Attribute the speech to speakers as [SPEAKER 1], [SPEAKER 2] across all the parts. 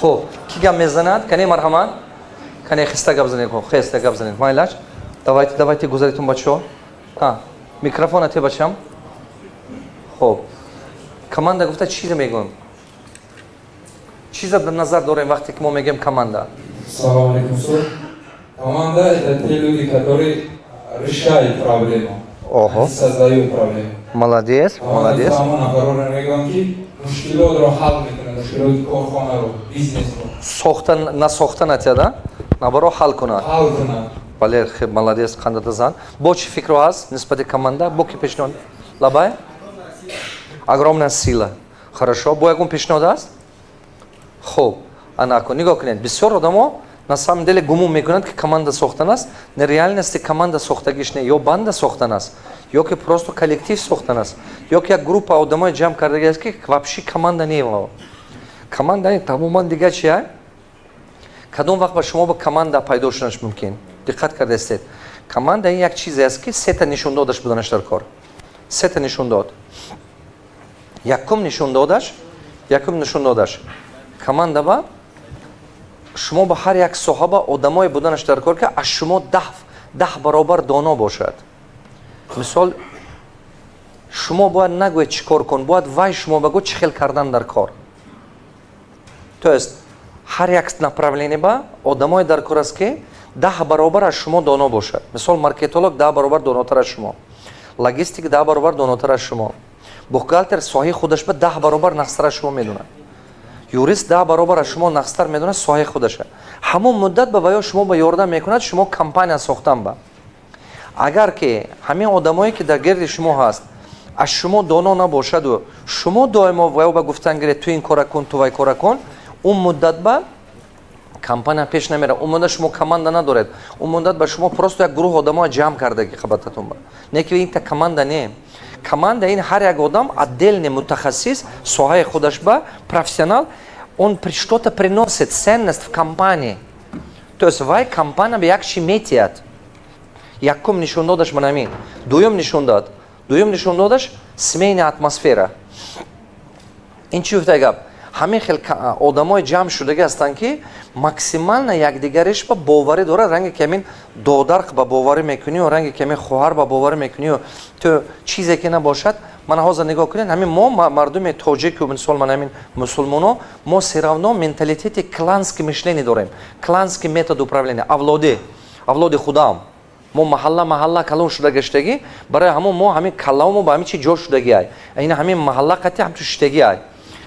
[SPEAKER 1] خب کی گام میزند کنی مرحمت کنی خسته گام زنید خسته گام زنید مایلاش давайте گذاریتون بچه‌ها میکروفون ات بچم خب команда گفته چی رو میگم چیز در نظر داریم وقتی که ما میگیم команда
[SPEAKER 2] Салам алейкум сэр. Команда это те люди, которые решают проблему. Они создают проблему.
[SPEAKER 1] молодец молодец сохта насохта натяда наоборот ҳал кунад бале хеб молодец қандатазан бо чӣ фикро ҳаст нисбати команда бо ки пешниҳод лабай огромная сила хорошо бо ягон пешниҳод аст хуб анако нигоҳ кунед бисёр одамо на самом деле гумон мекунанд ки команда сохтан аст на реальности команда сохтагиш не ё банда сохтан аст ё ки просто коллектив сохтан аст ё ки як группа одамои ҷамъ кардаги аст ки вообще команда не команда тамоман дигар чи кадом вақт ба шумо ба команда пайдо шудаш мумкин диққат кардастед команда ин як чизе аст ки сета нишондодаш буданаш дар кор сета нишондод якум нишондодаш команда ба шумо ба ҳар як соҳаба одамое буданаш дар кор ки аз шумо 10 баробар доно бошад мисол шумо бояд нагӯед чӣ кор кун бояд вай шумо багӯ чӣ хел кардан дар кор то есть ҳар як направление ба одамое дар кор аст ки 10 баробар аз шумо доно бошад мисол маркетолог 10 баробар донотар аз шумо логистик 10 баробар донотар аз шумо бухгалтер соҳаи худаш ба 10 баробар нақстар аз шумо медонад юрист 10 баробар аз шумо нақстар медонад соҳаи худаша ҳамон муддат ба ваё шумо ба ёрдам мекунад шумо компания сохтан ба агар ки ҳамин одамое ки дар гирди шумо ҳаст аз шумо доно набошаду шумо доимо ваё ба гуфтан гиред ту ин кора кун ту вай кора кун он муддат ба компания пеш намера он муддат шумо команда надоред он муддат ба шумо просто як гурӯҳ одамоа ҷамъ кардаги хабататон ба не ки инта команда не команда ин ҳар як одам отдельный мутахассис соҳаи худаш ба профессионал он что-то приносит ценность в компании то есть вай компания ба як чи метиҳад якум нишон додаш манамин дуюм нишон додаш смени атмосфера ин чӣ гуфта гап ҳамин хел одамои ҷамъ шудаги ҳастанд ки максимально якдигариш ба боварӣ дорад ранге ки ҳамин додарқ ба боварӣ мекунию ранге ки ҳамин хоҳар ба боварӣ мекунию то чизе ки набошад мана ҳозир нигоҳ кунед ҳамин мо мардуми тоҷику мисол мана ҳамин мусулмоно мо все равно менталитети клански мишление дорем клански метод управления авлоди худам мо маҳалла калон шуда гаштагӣ барои ҳамон мо ҳамин каламо ба ҳамин чи ҷо шудагӣ ай ин ҳамин маҳалла қати ҳамчун шитагӣ ай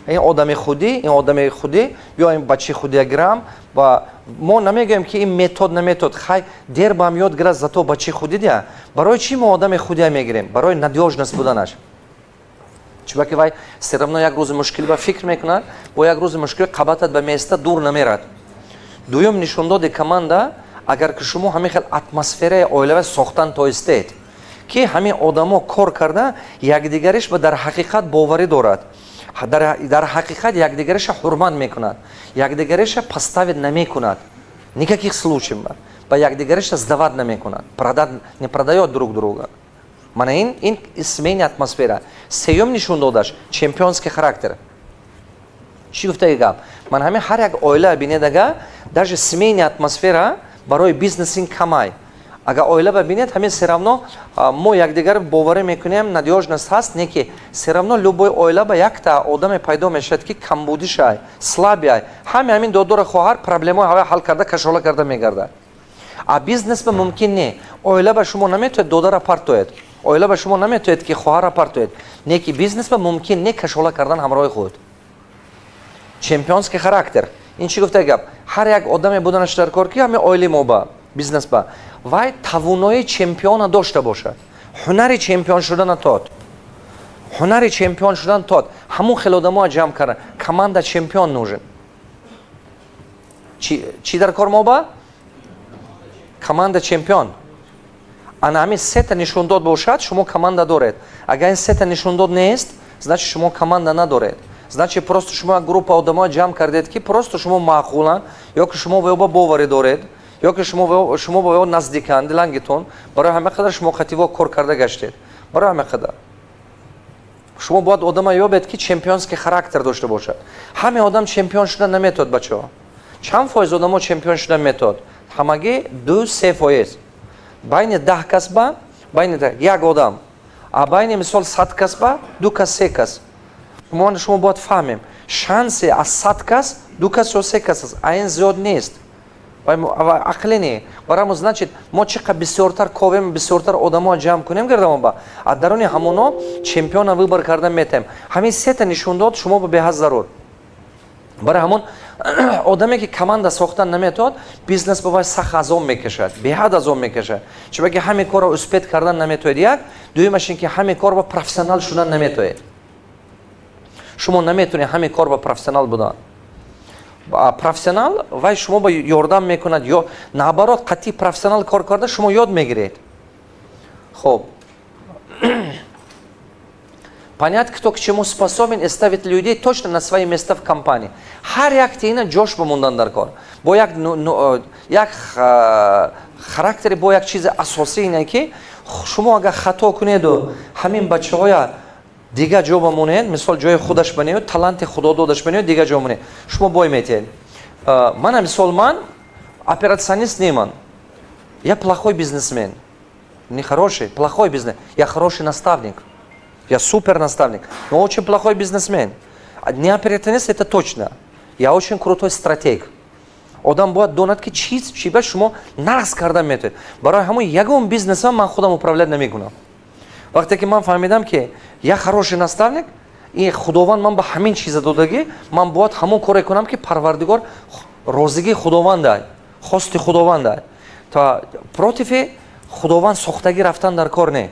[SPEAKER 1] ин одами худӣ ё ин бачи худиаграм ва мо намегӯем ки ин метод хай дер ба ҳам ёд гирад зато бачи худӣ дия барои чӣ мо одами худия мегирем барои надёжност буданаш чуба ки вай все равно як рӯзи мушкил ба фикр мекунад бо як рӯзи мушкил қабатат ба места дур намерад дуюм нишондоди команда агар ки шумо ҳамин хел атмосфераи оилава сохтан тоистед ки ҳамин одамо кор карда якдигариш ба дар ҳақиқат боварӣ дорад дар ҳақиқат якдигариша ҳурмат мекунад якдигариша поставит намекунад никаких случаев ба якдигариша сдават намекунад не продаёт друг друга мана ин смени атмосфера сеюм нишон додаш чемпионский характер чӣ гуфтаги гап ман ҳамин ҳар як оила бинед ага даже смени атмосфера барои бизнес ин камай агар оила бибинед ҳамин все равно мо якдигар боварӣ мекунем надёжност ҳаст не ки все равно любой оила ба якта одаме пайдо мешавад ки камбудиш ай слаби ай ҳамин додора хоҳар проблемаи ҳавай ҳал карда кашола карда мегардад а бизнес ба мумкин не оила ба шумо наметавонед додара партоед оила ба шумо наметавонед ки хоҳара партоед не ки бизнес ба мумкин не кашола кардан ҳамроҳи худ чемпионский характер ин чӣ гуфта гап ҳар як одаме буданаш дар кор ки ҳамин оилаи мо ба бизнес ба вай тавонои чемпиона дошта бошад ҳунари чемпион шудана тод ҳамон хел одамоа ҷамъ кардан команда чемпион нужен чӣ дар кор мо ба команда чемпион ана ҳамин сета нишондод бошад шумо команда доред агар ин сета нишондод нест значит шумо команда надоред значит просто шумо як группа одамоа ҷамъ кардед ки просто шумо маъқулан ё ки шумо ба боварӣ доред ё ки шумо ба ё наздикан дилангитон барои ҳама қадар шумо қативо кор карда гаштед барои ҳама қадар شما باید آدم یابید که چمپیونسکی خاراکتر داشته باشد. همه آدم چمپیون شدن نمیتود بچه‌ها. چند فایز آدم‌ها چمپیون شدن میتود؟ همگی 2-3%. بین 10 کس با بین یک آدم. بین مثال 100 کس با 2 کس 3 کس. شما باید فهمیم شانس از 100 کس 2 کس یا 3 کس است. این زیاد نیست. عقلی نه. برای значит ما چقدر بسیارتر کویم بسیارتر آدم‌ها جمع کنیم گردم با درون همونا چمپیون ویبر کردن میتیم. همین سه تا نشون داد شما به بحث ضرور. برای همون آدمی که کماندا ساختن نمیتود بیزنس به وای سخت ازم میکشد به حد ازم میکشد چون که همه کارو اسپید کردن نمیتوید یک دومش این که همه کار با پروفسیونال شدن نمیتوید شما نمیتونید همه کار با پروفسیونال بودن پروفسیونال وای شما با یاردم میکند یا نابرات قطعی پروفسیونال کار کرده شما یاد میگیرید خب Понять, кто к чему способен и ставить людей точно на свои места в компании. Har як тина джош бомундан дар кор. Бо як характери бо як чиз асосӣ ине ки шумо агар хато кунеду ҳамин бачаҳоя дига ҷо бамонед мисол ҷои худаш банеёд таланти худо додаш банеёд дига ҷо монед шумо бой метед мана мисол ман операционист неман я плохой бизнесмен не хороший плохой бизнес я хороший наставник Я супер наставник, но очень плохой бизнесмен. Не операционист, это точно. Я очень крутой стратег. Адам будет донат ки чиз чиба шумо нарас кардан метавед. Барои ҳамон ягон бизнесам ман худам управлять намекунам. Вақте ки ман фаҳмидам ки я хороший наставник, и худованд ман ба ҳамин чиза додагӣ, ман бояд ҳамон коре кунам ки парвардигор розигии худованд дай, хости худованд дай. Та против худованд сохтагӣ рафтан дар кор не.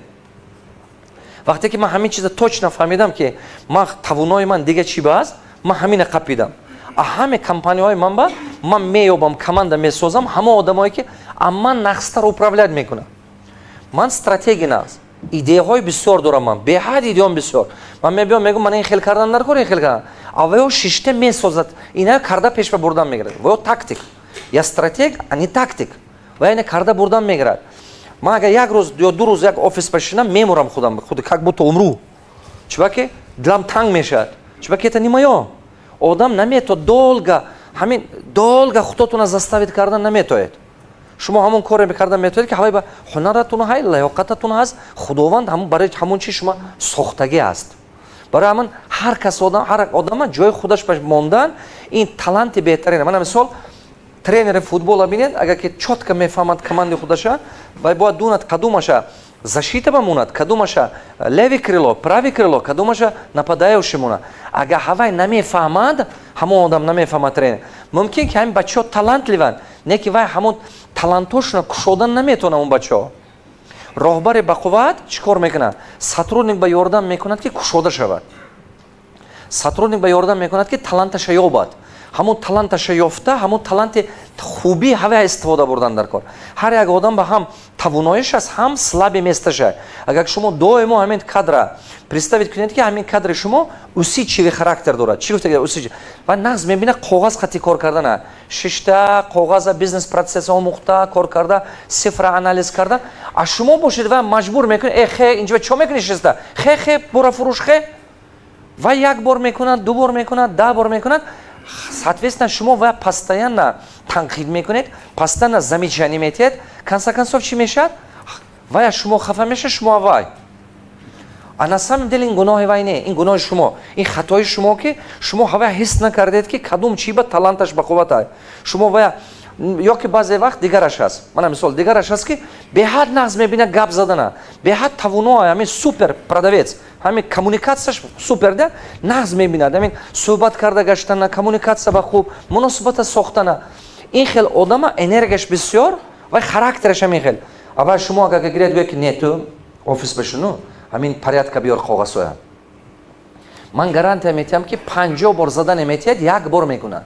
[SPEAKER 1] وقتی که من همین چیز точно فهمیدم که من توانایی من دیگه چی باز من همین قپیدم همه کمپانی‌های من میابم کماندا میسازم همه آدمایی که اما نقصتر управлять میکنن من استراتژی ناز ایده های بسیار دارم من به حد ایده بسیار من میگم من این خیلی کردن نکنم این خیلی کردن اوه شیشته میسازد اینا کرده پیش بردن میگیرد و تاکتیک یا استراتژی انی تاکتیک و اینا کرده بردن میگیرد من اگر یک روز یا دو روز یک آفیس بشینم میمورم خودم خود як будто умру چرا که دلم تنگ میشد چرا که نمیام آدم نمیتونه همین долго خودتون از заставить کردن نمیتونید شما همون کار میکردن میتونید که حالا هنرتون های لیاقتتون هست خداوند همون برای همون چی شما ساختگی است برای همون هر کس هر آدم جای خودش باش موندن این таланти بهترینه من مثال тренер футбола бинед агар ки чётко мефаҳмад команди худаша бояд дунад кадумаша защита бамонад кадумаша леви крило прави крило кадумаша нападаёвши монад агар ҳавай намефаҳмад ҳамон одам намефаҳмад тренер мумкин ки ҳамин бачаҳо талантливанд не ки вай ҳамон талантошона кушодан наметавонад он бачаҳо роҳбари бақувват чӣ кор мекунад сотрудник ба ёрдам мекунад ки кушода шавад сотрудник ба ёрдам мекунад ки таланташа ёбад ҳамон таланташа ёфта ҳамон таланти хубӣ ҳавай истифода бурдан дар кор ҳар як одам ба ҳам тавоноиш аст ҳам слаби месташа агар шумо доимо ҳамин кадра представить кунед ки ҳамин кадри шумо усичиви характер дорад чӣ гуфта усичи ва нағз мебина коғаз қатӣ кор кардана шишта коғаза бизнес процесс омӯхта кор карда сифра анализ карда а шумо бошед ва маҷбур мекунед хе инҷа чо мекунӣ шиста хе бора фурӯш хе ва як бор мекунад ду бор мекунад 10 бор мекунад соответственно шумо ва постоянно танқид мекунед постоянно замечание метиҳед конца концов чӣ мешавад вай шумо хафа мешавад шумо вай а на самом деле ин гуноҳи вай не ин гуноҳи шумо ин хатои шумо ки шумо ҳавай ҳис накардед ки кадом чӣ ба таланташ ба қувват ай шумо вай ё ки баъзе вақт дигараш аст мана мисол дигараш аст ки беҳад нағз мебинад гап задана беҳад тавоно ҳамин супер продавец ҳамин коммуникатсияш супер да нағз мебинад ҳамин суҳбат карда гаштана коммуникатсия ба хуб муносибата сохтана ин хел одама энергияш бисёр ва характераш ҳамин хел аввал шумо агар гиред гӯед ки не ту офис бишуну ҳамин порядка биёр коғазҳоя ман гарантия метиҳам ки 50 бор задане метиҳад як бор мекунад